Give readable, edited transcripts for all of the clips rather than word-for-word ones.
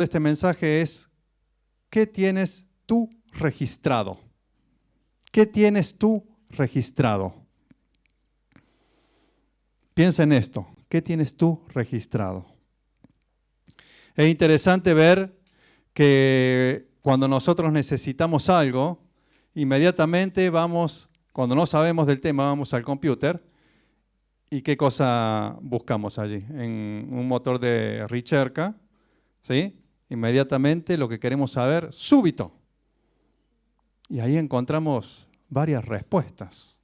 de este mensaje es, ¿qué tienes tú registrado? ¿Qué tienes tú registrado? Piensa en esto, ¿qué tienes tú registrado? Es interesante ver que cuando nosotros necesitamos algo, inmediatamente vamos, cuando no sabemos del tema, vamos al computer y ¿qué cosa buscamos allí? En un motor de recerca, ¿sí? Inmediatamente lo que queremos saber, súbito. Y ahí encontramos varias respuestas.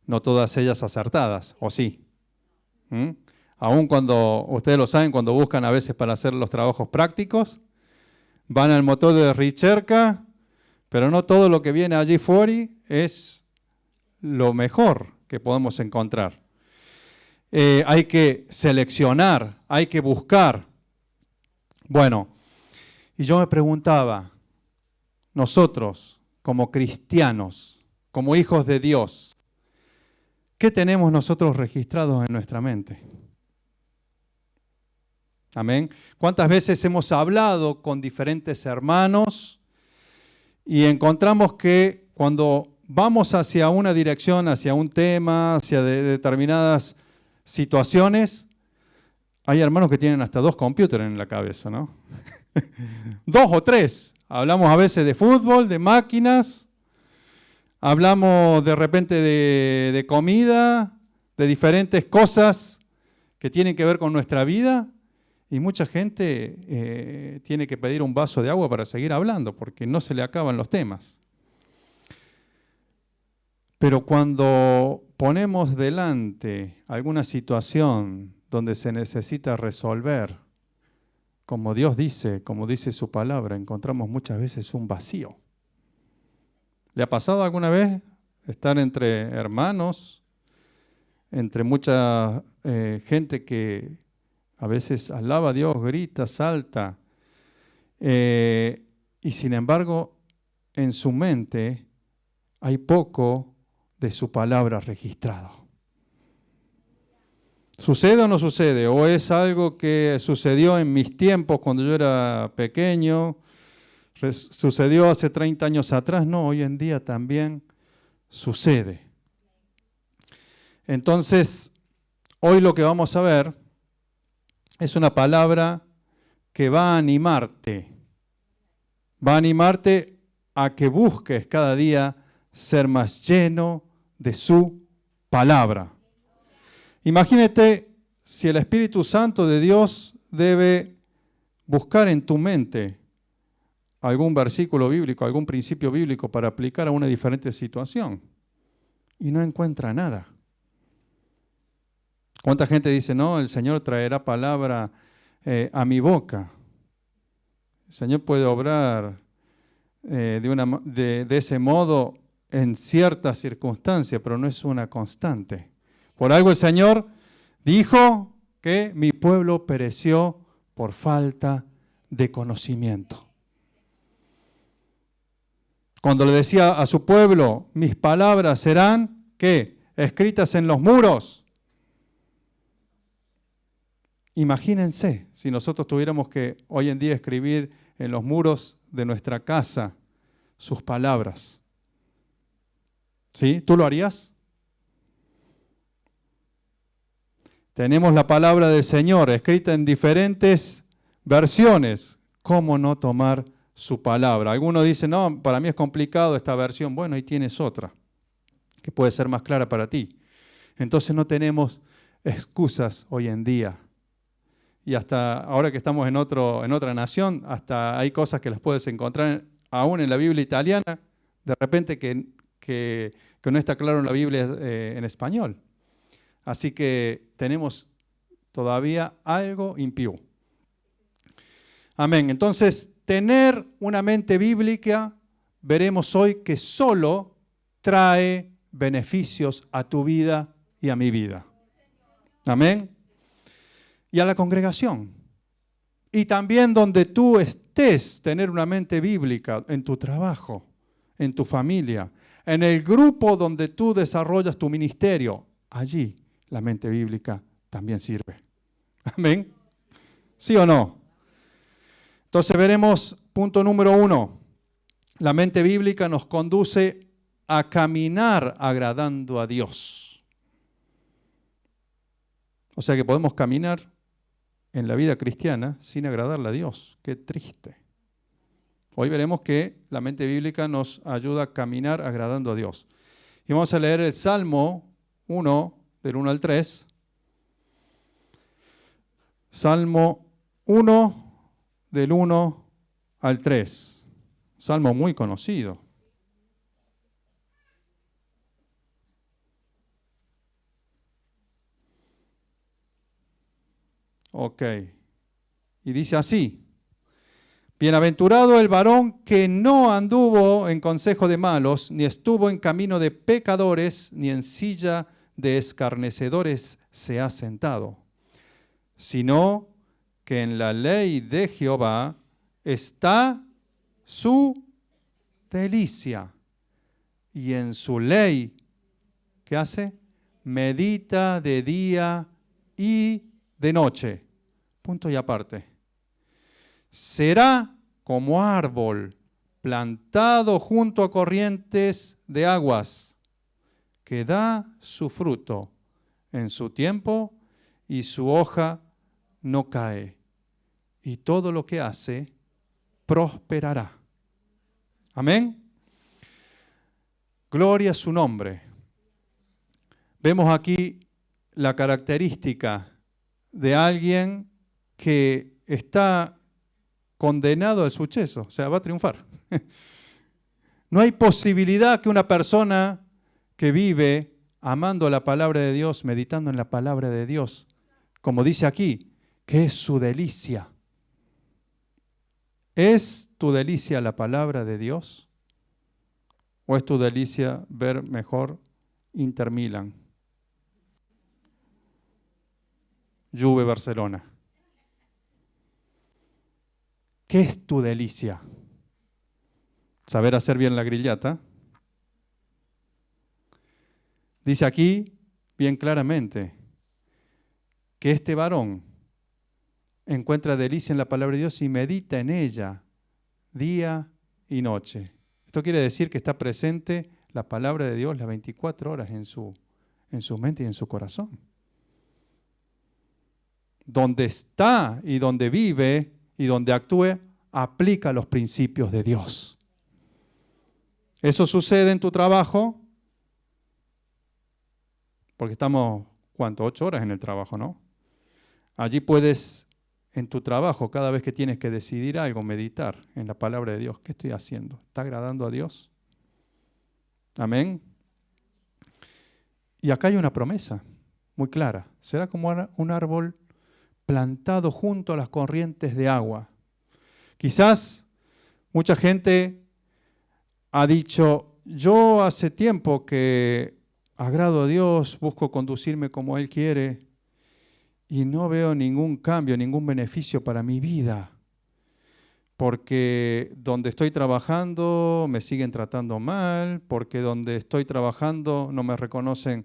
No todas ellas acertadas, ¿o sí? Aún cuando, ustedes lo saben, cuando buscan a veces para hacer los trabajos prácticos, van al motor de recerca, pero no todo lo que viene allí fuera es lo mejor que podemos encontrar. Hay que seleccionar, hay que buscar. Bueno, y yo me preguntaba, nosotros como cristianos, como hijos de Dios, ¿qué tenemos nosotros registrados en nuestra mente? Amén. ¿Cuántas veces hemos hablado con diferentes hermanos y encontramos que cuando vamos hacia una dirección, hacia un tema, hacia determinadas situaciones, hay hermanos que tienen hasta 2 computers en la cabeza, ¿no? 2 o 3. Hablamos a veces de fútbol, de máquinas, hablamos de repente de comida, de diferentes cosas que tienen que ver con nuestra vida. Y mucha gente tiene que pedir un vaso de agua para seguir hablando, porque no se le acaban los temas. Pero cuando ponemos delante alguna situación donde se necesita resolver, como Dios dice, como dice su palabra, encontramos muchas veces un vacío. ¿Le ha pasado alguna vez estar entre hermanos, entre mucha gente que a veces alaba a Dios, grita, salta, y sin embargo en su mente hay poco de su palabra registrado? ¿Sucede o no sucede? ¿O es algo que sucedió en mis tiempos cuando yo era pequeño? ¿Sucedió hace 30 años atrás? No, hoy en día también sucede. Entonces, hoy lo que vamos a ver es una palabra que va a animarte. Va a animarte a que busques cada día ser más lleno de su palabra. Imagínate si el Espíritu Santo de Dios debe buscar en tu mente algún versículo bíblico, algún principio bíblico para aplicar a una diferente situación y no encuentra nada. ¿Cuánta gente dice, no, el Señor traerá palabra a mi boca? El Señor puede obrar de ese modo en ciertas circunstancias, pero no es una constante. Por algo el Señor dijo que mi pueblo pereció por falta de conocimiento. Cuando le decía a su pueblo, mis palabras serán, ¿qué? Escritas en los muros. Imagínense si nosotros tuviéramos que hoy en día escribir en los muros de nuestra casa sus palabras. ¿Sí? ¿Tú lo harías? Tenemos la palabra del Señor escrita en diferentes versiones. ¿Cómo no tomar su palabra? Algunos dicen, no, para mí es complicado esta versión. Bueno, ahí tienes otra que puede ser más clara para ti. Entonces no tenemos excusas hoy en día. Y hasta ahora que estamos en otra nación, hasta hay cosas que las puedes encontrar aún en la Biblia italiana, de repente que no está claro en la Biblia en español. Así que tenemos todavía algo impío. Amén. Entonces, tener una mente bíblica, veremos hoy que solo trae beneficios a tu vida y a mi vida. Amén. Y a la congregación. Y también donde tú estés, tener una mente bíblica en tu trabajo, en tu familia, en el grupo donde tú desarrollas tu ministerio. Allí la mente bíblica también sirve. Amén. ¿Sí o no? Entonces veremos punto número 1. La mente bíblica nos conduce a caminar agradando a Dios. O sea que podemos caminar en la vida cristiana sin agradarle a Dios. Qué triste. Hoy veremos que la mente bíblica nos ayuda a caminar agradando a Dios. Y vamos a leer el Salmo 1, del 1 al 3. Salmo 1, del 1 al 3. Salmo muy conocido. Ok. Y dice así. Bienaventurado el varón que no anduvo en consejo de malos, ni estuvo en camino de pecadores, ni en silla de escarnecedores se ha sentado, sino que en la ley de Jehová está su delicia, y en su ley, ¿qué hace? Medita de día y de noche. Punto y aparte. Será como árbol plantado junto a corrientes de aguas, que da su fruto en su tiempo y su hoja no cae, y todo lo que hace prosperará. Amén. Gloria a su nombre. Vemos aquí la característica de alguien que está condenado al suceso, o sea, va a triunfar. No hay posibilidad que una persona que vive amando la palabra de Dios, meditando en la palabra de Dios, como dice aquí, que es su delicia. ¿Es tu delicia la palabra de Dios? ¿O es tu delicia ver mejor Inter Milan, Juve Barcelona? ¿Qué es tu delicia? ¿Saber hacer bien la grillata? Dice aquí bien claramente que este varón encuentra delicia en la palabra de Dios y medita en ella día y noche. Esto quiere decir que está presente la palabra de Dios las 24 horas en su mente y en su corazón. Donde está y donde vive y donde actúe, aplica los principios de Dios. Eso sucede en tu trabajo, porque estamos, ¿cuánto? 8 horas en el trabajo, ¿no? Allí puedes, en tu trabajo, cada vez que tienes que decidir algo, meditar en la palabra de Dios. ¿Qué estoy haciendo? ¿Está agradando a Dios? Amén. Y acá hay una promesa muy clara. Será como un árbol plantado junto a las corrientes de agua. Quizás mucha gente ha dicho, yo hace tiempo que agrado a Dios, busco conducirme como Él quiere y no veo ningún cambio, ningún beneficio para mi vida. Porque donde estoy trabajando me siguen tratando mal, porque donde estoy trabajando no me reconocen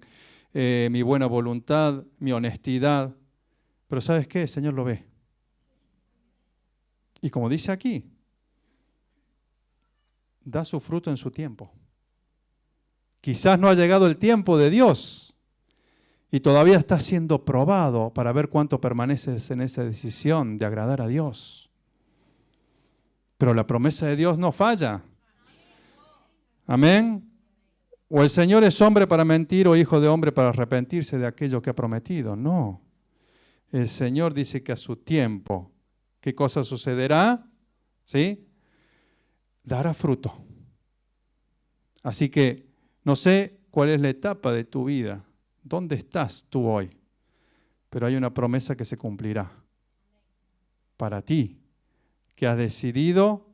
mi buena voluntad, mi honestidad. Pero ¿sabes qué? El Señor lo ve. Y como dice aquí, da su fruto en su tiempo. Quizás no ha llegado el tiempo de Dios y todavía está siendo probado para ver cuánto permaneces en esa decisión de agradar a Dios. Pero la promesa de Dios no falla. Amén. O el Señor es hombre para mentir o hijo de hombre para arrepentirse de aquello que ha prometido. No. El Señor dice que a su tiempo, ¿qué cosa sucederá? ¿Sí? Dará fruto. Así que no sé cuál es la etapa de tu vida, dónde estás tú hoy, pero hay una promesa que se cumplirá para ti, que has decidido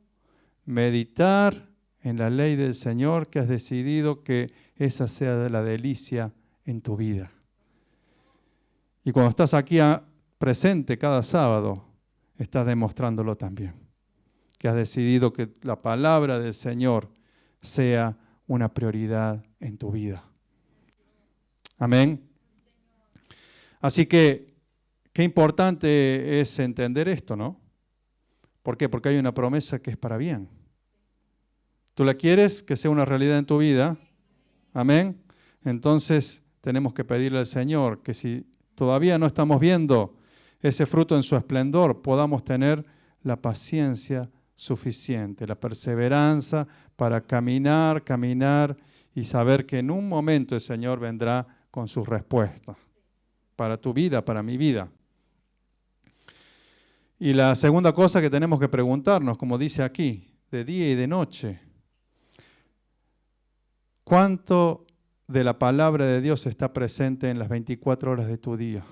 meditar en la ley del Señor, que has decidido que esa sea la delicia en tu vida. Y cuando estás aquí presente cada sábado, estás demostrándolo también, que has decidido que la palabra del Señor sea una prioridad en tu vida. Amén. Así que, qué importante es entender esto, ¿no? ¿Por qué? Porque hay una promesa que es para bien. ¿Tú la quieres que sea una realidad en tu vida? Amén. Entonces tenemos que pedirle al Señor que si todavía no estamos viendo ese fruto en su esplendor, podamos tener la paciencia suficiente, la perseverancia para caminar y saber que en un momento el Señor vendrá con sus respuestas para tu vida, para mi vida. Y la segunda cosa que tenemos que preguntarnos, como dice aquí, de día y de noche, ¿cuánto de la palabra de Dios está presente en las 24 horas de tu día?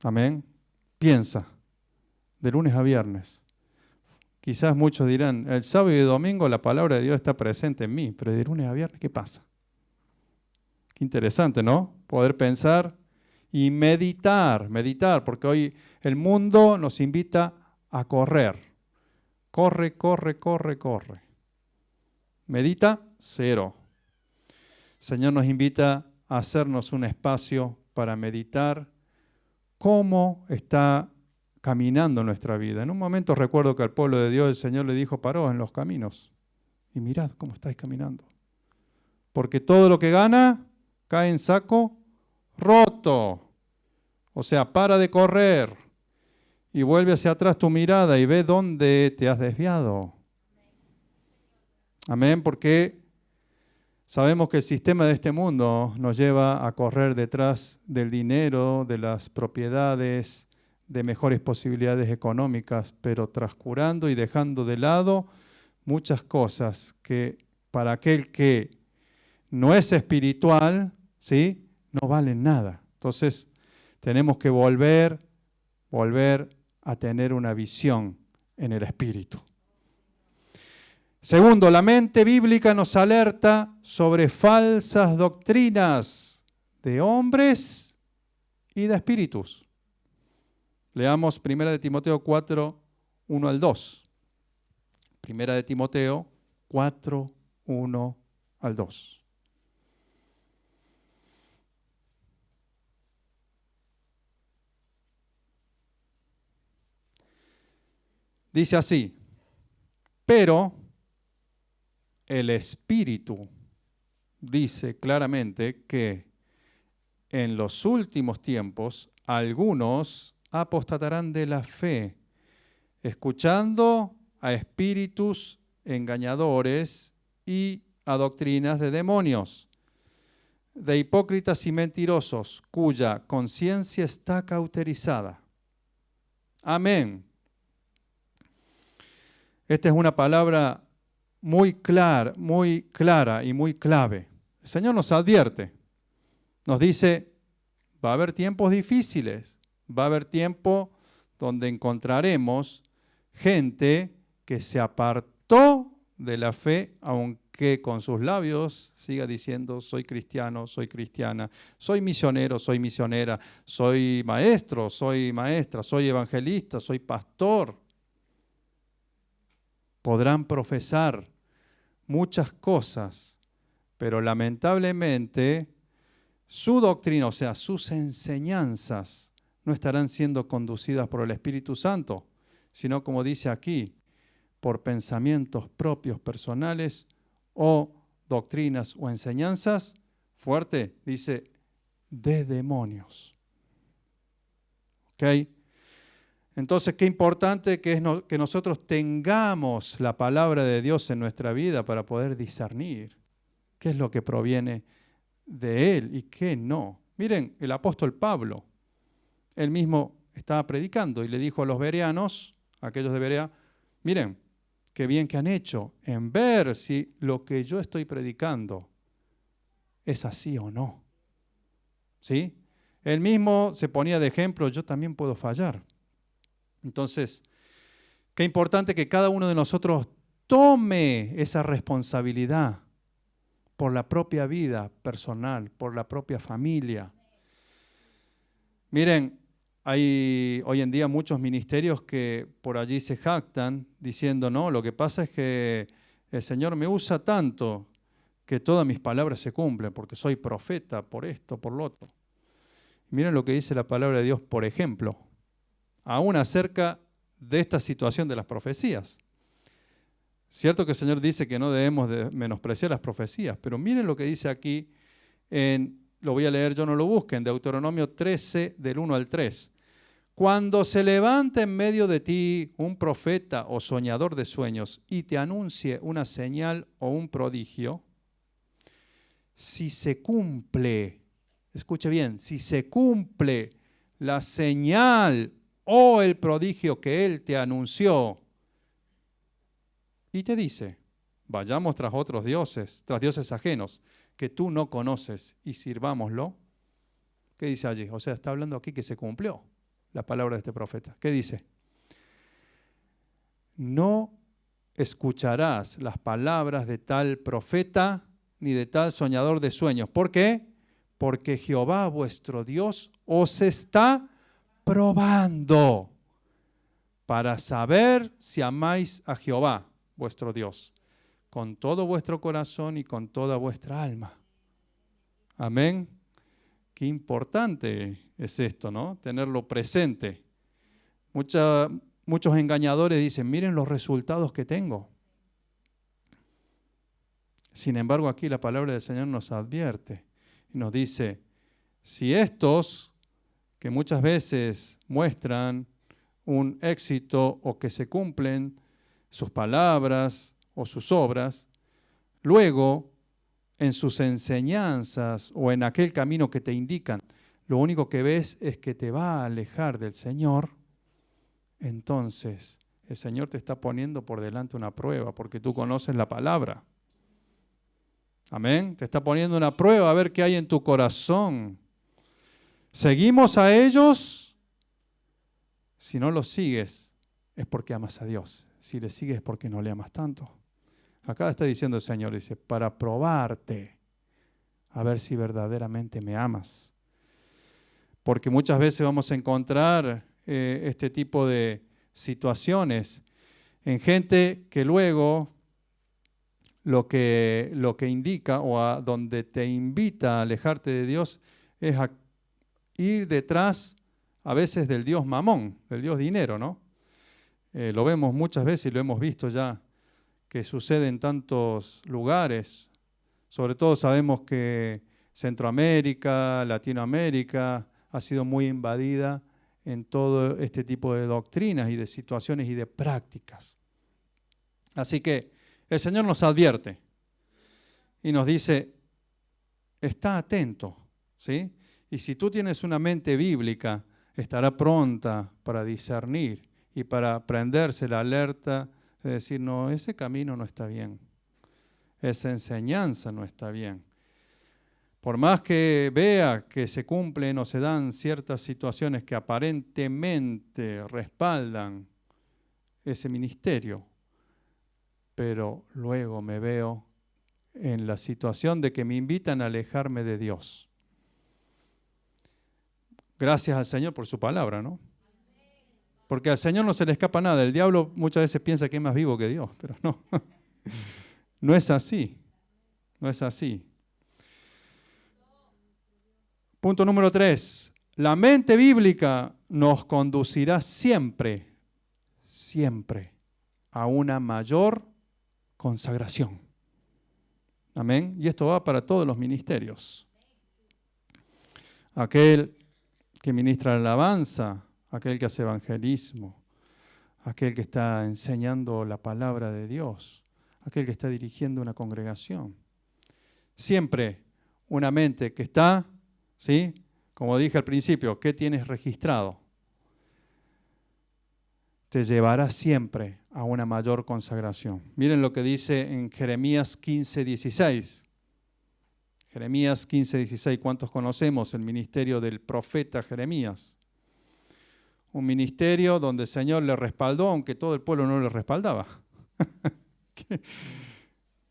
Amén. Piensa, de lunes a viernes. Quizás muchos dirán, el sábado y el domingo la palabra de Dios está presente en mí, pero de lunes a viernes, ¿qué pasa? Qué interesante, ¿no? Poder pensar y meditar, porque hoy el mundo nos invita a correr. Corre. Medita, cero. El Señor nos invita a hacernos un espacio para meditar cómo está caminando nuestra vida. En un momento recuerdo que al pueblo de Dios el Señor le dijo, paró en los caminos y mirad cómo estáis caminando. Porque todo lo que gana cae en saco roto. O sea, para de correr y vuelve hacia atrás tu mirada y ve dónde te has desviado. Amén, porque sabemos que el sistema de este mundo nos lleva a correr detrás del dinero, de las propiedades, de mejores posibilidades económicas, pero trascurando y dejando de lado muchas cosas que para aquel que no es espiritual, ¿sí?, no valen nada. Entonces, tenemos que volver a tener una visión en el espíritu. Segundo, la mente bíblica nos alerta sobre falsas doctrinas de hombres y de espíritus. Leamos 1 de Timoteo 4, 1 al 2. 1 de Timoteo 4, 1 al 2. Dice así, pero el Espíritu dice claramente que en los últimos tiempos algunos apostatarán de la fe, escuchando a espíritus engañadores y a doctrinas de demonios, de hipócritas y mentirosos, cuya conciencia está cauterizada. Amén. Esta es una palabra muy clara y muy clave. El Señor nos advierte, nos dice, va a haber tiempos difíciles, va a haber tiempo donde encontraremos gente que se apartó de la fe, aunque con sus labios siga diciendo, soy cristiano, soy cristiana, soy misionero, soy misionera, soy maestro, soy maestra, soy evangelista, soy pastor. Podrán profesar muchas cosas, pero lamentablemente su doctrina, o sea, sus enseñanzas, no estarán siendo conducidas por el Espíritu Santo, sino, como dice aquí, por pensamientos propios personales o doctrinas o enseñanzas, fuerte, dice, de demonios. ¿Ok? Entonces, qué importante que es que nosotros tengamos la palabra de Dios en nuestra vida para poder discernir qué es lo que proviene de Él y qué no. Miren, el apóstol Pablo, él mismo estaba predicando y le dijo a los bereanos, a aquellos de Berea, miren, qué bien que han hecho en ver si lo que yo estoy predicando es así o no. ¿Sí? Él mismo se ponía de ejemplo, yo también puedo fallar. Entonces, qué importante que cada uno de nosotros tome esa responsabilidad por la propia vida personal, por la propia familia. Miren, hay hoy en día muchos ministerios que por allí se jactan diciendo, no, lo que pasa es que el Señor me usa tanto que todas mis palabras se cumplen porque soy profeta por esto, por lo otro. Miren lo que dice la palabra de Dios, por ejemplo, aún acerca de esta situación de las profecías. Cierto que el Señor dice que no debemos de menospreciar las profecías, pero miren lo que dice aquí, lo voy a leer, yo no lo busquen, Deuteronomio 13, del 1 al 3. Cuando se levante en medio de ti un profeta o soñador de sueños y te anuncie una señal o un prodigio, si se cumple, escuche bien, si se cumple la señal o el prodigio que él te anunció, y te dice, vayamos tras otros dioses, tras dioses ajenos, que tú no conoces, y sirvámoslo. ¿Qué dice allí? O sea, está hablando aquí que se cumplió la palabra de este profeta. ¿Qué dice? No escucharás las palabras de tal profeta ni de tal soñador de sueños. ¿Por qué? Porque Jehová vuestro Dios os está probando para saber si amáis a Jehová vuestro Dios con todo vuestro corazón y con toda vuestra alma. Amén. Qué importante es esto, ¿no? Tenerlo presente. Muchos engañadores dicen, miren los resultados que tengo. Sin embargo, aquí la palabra del Señor nos advierte y nos dice, si estos que muchas veces muestran un éxito o que se cumplen sus palabras o sus obras, luego en sus enseñanzas o en aquel camino que te indican, lo único que ves es que te va a alejar del Señor, entonces el Señor te está poniendo por delante una prueba porque tú conoces la palabra. Amén. Te está poniendo una prueba a ver qué hay en tu corazón. ¿Seguimos a ellos? Si no los sigues, es porque amas a Dios. Si le sigues es porque no le amas tanto. Acá está diciendo el Señor, dice, para probarte, a ver si verdaderamente me amas. Porque muchas veces vamos a encontrar este tipo de situaciones en gente que luego lo que indica o a donde te invita a alejarte de Dios es a ir detrás a veces del Dios mamón, del Dios dinero, ¿no? Lo vemos muchas veces y lo hemos visto ya que sucede en tantos lugares. Sobre todo sabemos que Centroamérica, Latinoamérica ha sido muy invadida en todo este tipo de doctrinas y de situaciones y de prácticas. Así que el Señor nos advierte y nos dice, está atento, ¿sí? Y si tú tienes una mente bíblica, estará pronta para discernir y para prenderse la alerta de decir, no, ese camino no está bien, esa enseñanza no está bien. Por más que vea que se cumplen o se dan ciertas situaciones que aparentemente respaldan ese ministerio, pero luego me veo en la situación de que me invitan a alejarme de Dios. Gracias al Señor por su palabra, ¿no? Porque al Señor no se le escapa nada. El diablo muchas veces piensa que es más vivo que Dios, pero no. No es así. No es así. Punto número 3. La mente bíblica nos conducirá siempre, siempre a una mayor consagración. Amén. Y esto va para todos los ministerios. Aquel que ministra la alabanza, aquel que hace evangelismo, aquel que está enseñando la palabra de Dios, aquel que está dirigiendo una congregación. Siempre una mente que está, ¿sí? Como dije al principio, ¿qué tienes registrado? Te llevará siempre a una mayor consagración. Miren lo que dice en Jeremías 15:16. Jeremías 15:16, ¿cuántos conocemos el ministerio del profeta Jeremías? Un ministerio donde el Señor le respaldó, aunque todo el pueblo no le respaldaba.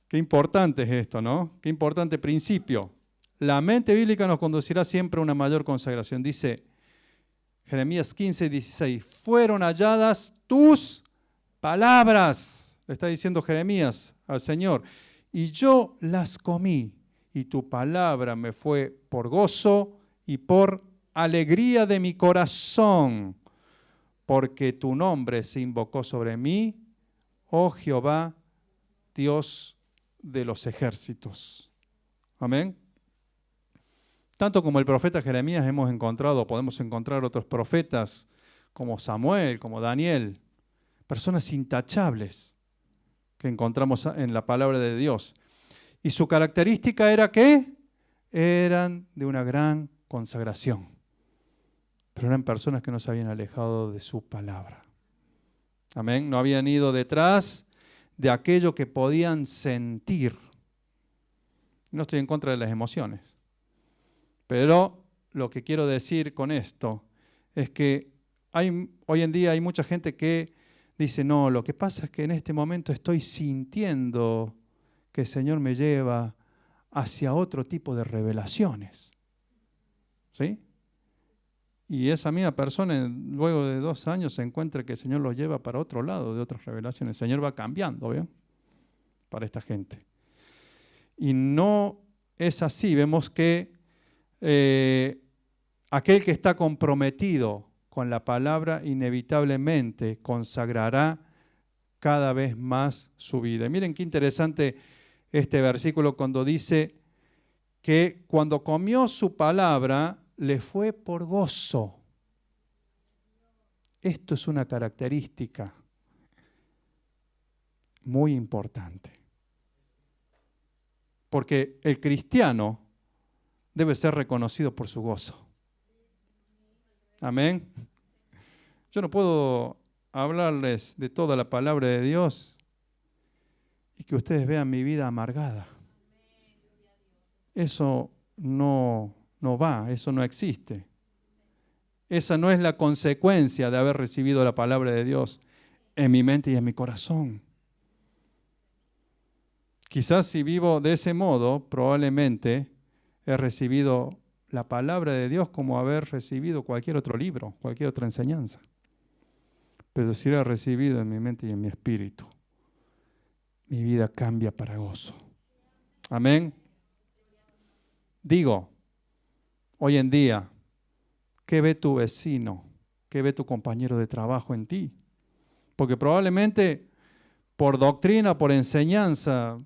Qué importante es esto, ¿no? Qué importante principio. La mente bíblica nos conducirá siempre a una mayor consagración. Dice Jeremías 15:16, fueron halladas tus palabras, le está diciendo Jeremías al Señor, y yo las comí, y tu palabra me fue por gozo y por alegría de mi corazón, porque tu nombre se invocó sobre mí, oh Jehová, Dios de los ejércitos. Amén. Tanto como el profeta Jeremías podemos encontrar otros profetas como Samuel, como Daniel, personas intachables que encontramos en la palabra de Dios. Y su característica era que eran de una gran consagración, pero eran personas que no se habían alejado de su palabra. Amén. No habían ido detrás de aquello que podían sentir. No estoy en contra de las emociones, pero lo que quiero decir con esto es que hoy en día hay mucha gente que dice, no, lo que pasa es que en este momento estoy sintiendo que el Señor me lleva hacia otro tipo de revelaciones. ¿Sí? Y esa misma persona, luego de 2 años, se encuentra que el Señor los lleva para otro lado de otras revelaciones. El Señor va cambiando, ¿ven? Para esta gente. Y no es así. Vemos que aquel que está comprometido con la palabra inevitablemente consagrará cada vez más su vida. Y miren qué interesante este versículo cuando dice que cuando comió su palabra le fue por gozo. Esto es una característica muy importante. Porque el cristiano debe ser reconocido por su gozo. Amén. Yo no puedo hablarles de toda la palabra de Dios y que ustedes vean mi vida amargada. Eso no va, eso no existe. Esa no es la consecuencia de haber recibido la palabra de Dios en mi mente y en mi corazón. Quizás si vivo de ese modo, probablemente he recibido la palabra de Dios como haber recibido cualquier otro libro, cualquier otra enseñanza. Pero si lo he recibido en mi mente y en mi espíritu, mi vida cambia para gozo. Amén. Digo, hoy en día, ¿qué ve tu vecino? ¿Qué ve tu compañero de trabajo en ti? Porque probablemente por doctrina, por enseñanza,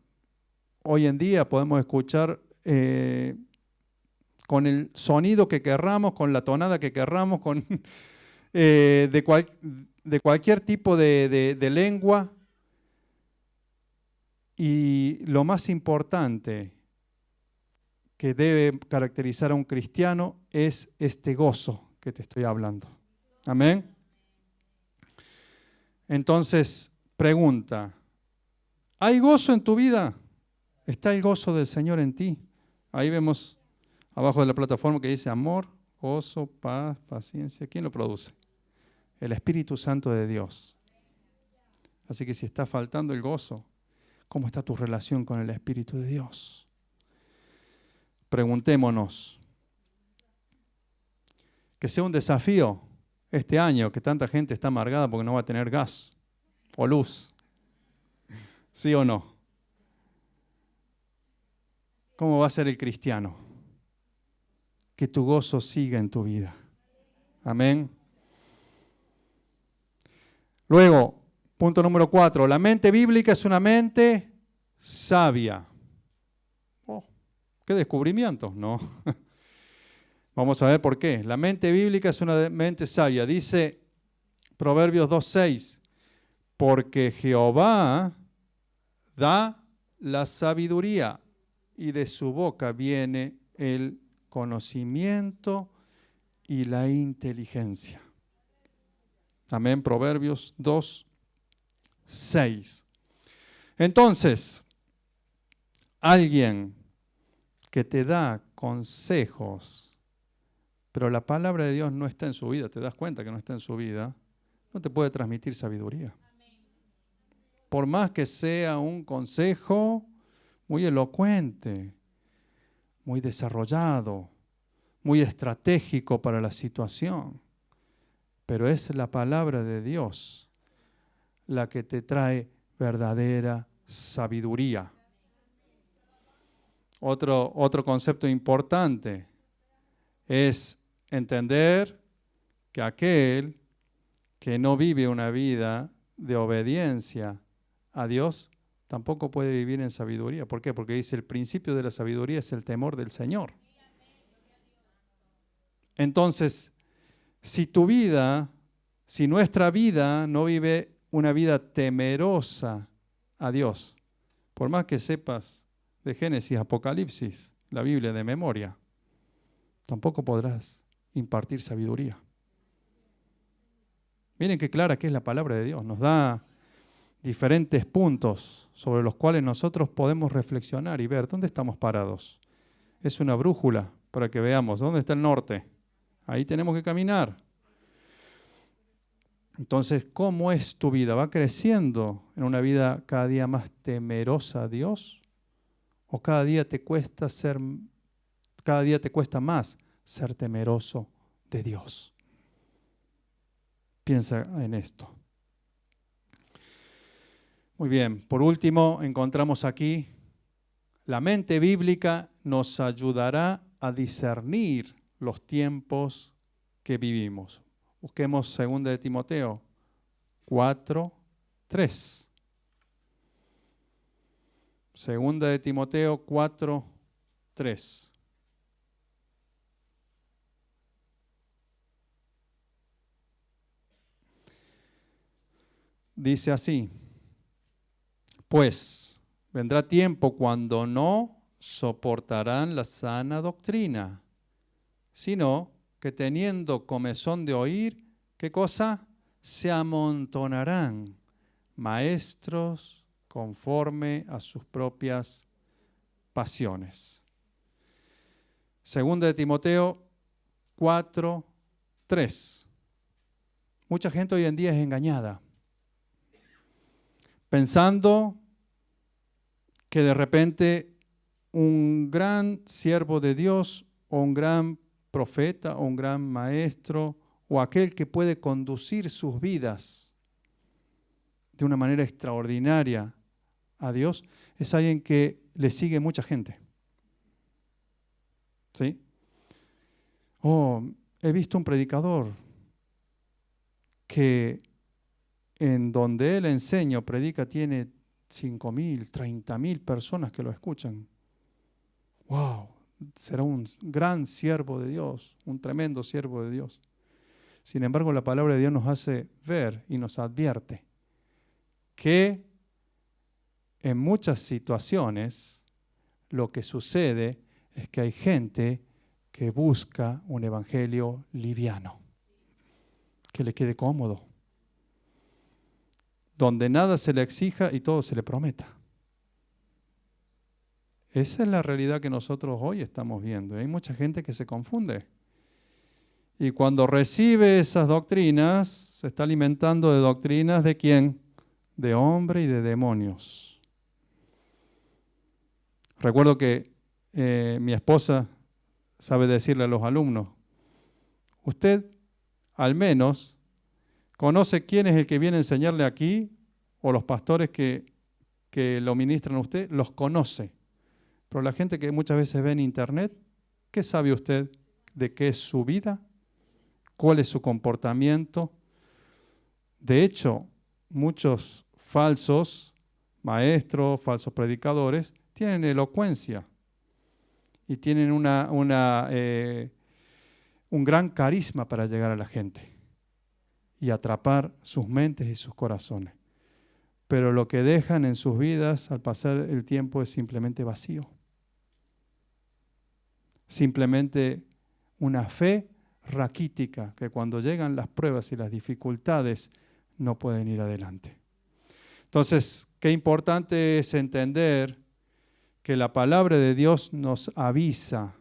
hoy en día podemos escuchar con el sonido que querramos, con la tonada que querramos, con, de cualquier tipo de lengua. Y lo más importante que debe caracterizar a un cristiano es este gozo que te estoy hablando. Amén. Entonces, pregunta, ¿hay gozo en tu vida? ¿Está el gozo del Señor en ti? Ahí vemos abajo de la plataforma que dice amor, gozo, paz, paciencia. ¿Quién lo produce? El Espíritu Santo de Dios. Así que si está faltando el gozo, ¿cómo está tu relación con el Espíritu de Dios? Preguntémonos. Que sea un desafío este año, que tanta gente está amargada porque no va a tener gas o luz. ¿Sí o no? ¿Cómo va a ser el cristiano? Que tu gozo siga en tu vida. Amén. Luego, punto número 4. La mente bíblica es una mente sabia. Oh, ¿qué descubrimiento? No. Vamos a ver por qué. La mente bíblica es una mente sabia. Dice Proverbios 2:6. Porque Jehová da la sabiduría y de su boca viene el conocimiento y la inteligencia. Amén. Proverbios 2:6. Entonces, alguien que te da consejos, pero la palabra de Dios no está en su vida, te das cuenta que no está en su vida, no te puede transmitir sabiduría. Por más que sea un consejo muy elocuente, muy desarrollado, muy estratégico para la situación, pero es la palabra de Dios la que te trae verdadera sabiduría. Otro concepto importante es entender que aquel que no vive una vida de obediencia a Dios, tampoco puede vivir en sabiduría. ¿Por qué? Porque dice, el principio de la sabiduría es el temor del Señor. Entonces, si nuestra vida no vive una vida temerosa a Dios, por más que sepas de Génesis, Apocalipsis, la Biblia de memoria, tampoco podrás impartir sabiduría. Miren qué clara que es la palabra de Dios. Nos da diferentes puntos sobre los cuales nosotros podemos reflexionar y ver dónde estamos parados. Es una brújula para que veamos dónde está el norte. Ahí tenemos que caminar. Entonces, ¿cómo es tu vida? ¿Va creciendo en una vida cada día más temerosa a Dios? ¿O cada día te cuesta más ser temeroso de Dios? Piensa en esto. Muy bien, por último, encontramos aquí, la mente bíblica nos ayudará a discernir los tiempos que vivimos. Busquemos 2 de Timoteo 4:3. 2 de Timoteo 4:3. Dice así: pues vendrá tiempo cuando no soportarán la sana doctrina, sino que teniendo comezón de oír, ¿qué cosa? Se amontonarán maestros conforme a sus propias pasiones. 2 de Timoteo 4:3. Mucha gente hoy en día es engañada, pensando que de repente un gran siervo de Dios o un gran profeta o un gran maestro o aquel que puede conducir sus vidas de una manera extraordinaria a Dios es alguien que le sigue mucha gente. ¿Sí? Oh, he visto un predicador que en donde él enseña o predica tiene 5.000, 30.000 personas que lo escuchan. ¡Wow! Será un gran siervo de Dios, un tremendo siervo de Dios. Sin embargo, la palabra de Dios nos hace ver y nos advierte que en muchas situaciones lo que sucede es que hay gente que busca un evangelio liviano, que le quede cómodo, donde nada se le exija y todo se le prometa. Esa es la realidad que nosotros hoy estamos viendo. Hay mucha gente que se confunde. Y cuando recibe esas doctrinas, se está alimentando de doctrinas ¿de quién? De hombre y de demonios. Recuerdo que mi esposa sabe decirle a los alumnos, usted al menos conoce quién es el que viene a enseñarle aquí, o los pastores que lo ministran a usted, los conoce. Pero la gente que muchas veces ve en internet, ¿qué sabe usted de qué es su vida? ¿Cuál es su comportamiento? De hecho, muchos falsos maestros, falsos predicadores, tienen elocuencia y tienen un gran carisma para llegar a la gente y atrapar sus mentes y sus corazones. Pero lo que dejan en sus vidas al pasar el tiempo es simplemente vacío. Simplemente una fe raquítica que cuando llegan las pruebas y las dificultades no pueden ir adelante. Entonces, qué importante es entender que la palabra de Dios nos avisa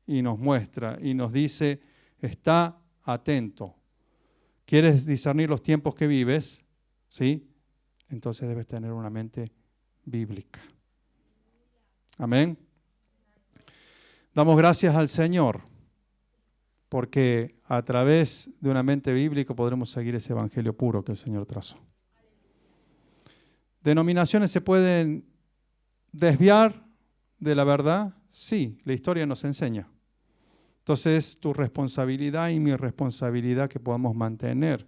y nos muestra y nos dice, está atento. ¿Quieres discernir los tiempos que vives? ¿Sí? Entonces debes tener una mente bíblica. Amén. Damos gracias al Señor, porque a través de una mente bíblica podremos seguir ese evangelio puro que el Señor trazó. ¿Denominaciones se pueden desviar de la verdad? Sí, la historia nos enseña. Entonces, tu responsabilidad y mi responsabilidad que podamos mantener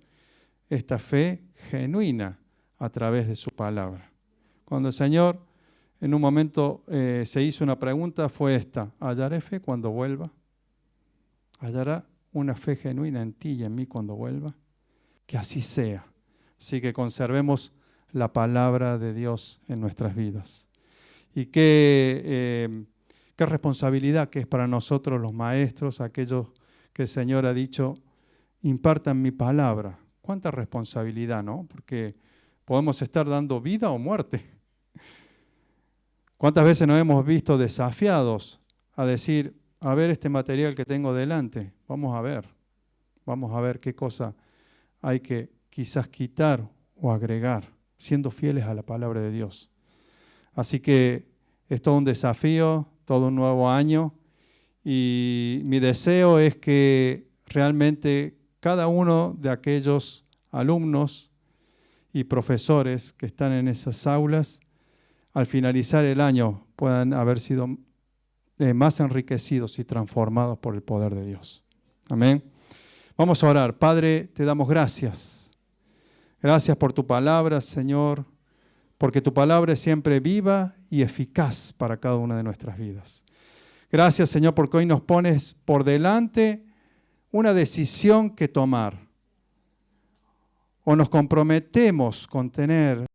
esta fe genuina a través de su palabra. Cuando el Señor en un momento se hizo una pregunta, fue esta: ¿hallaré fe cuando vuelva? ¿Hallará una fe genuina en ti y en mí cuando vuelva? Que así sea. Así que conservemos la palabra de Dios en nuestras vidas. Y qué responsabilidad que es para nosotros los maestros, aquellos que el Señor ha dicho, impartan mi palabra. Cuánta responsabilidad, ¿no? Porque podemos estar dando vida o muerte. ¿Cuántas veces nos hemos visto desafiados a decir, a ver este material que tengo delante, vamos a ver qué cosa hay que quizás quitar o agregar, siendo fieles a la palabra de Dios? Así que es todo un desafío, todo un nuevo año, y mi deseo es que realmente cada uno de aquellos alumnos y profesores que están en esas aulas, al finalizar el año puedan haber sido más enriquecidos y transformados por el poder de Dios. Amén. Vamos a orar. Padre, te damos gracias. Gracias por tu palabra, Señor, porque tu palabra es siempre viva y eficaz para cada una de nuestras vidas. Gracias, Señor, porque hoy nos pones por delante una decisión que tomar. O nos comprometemos con tener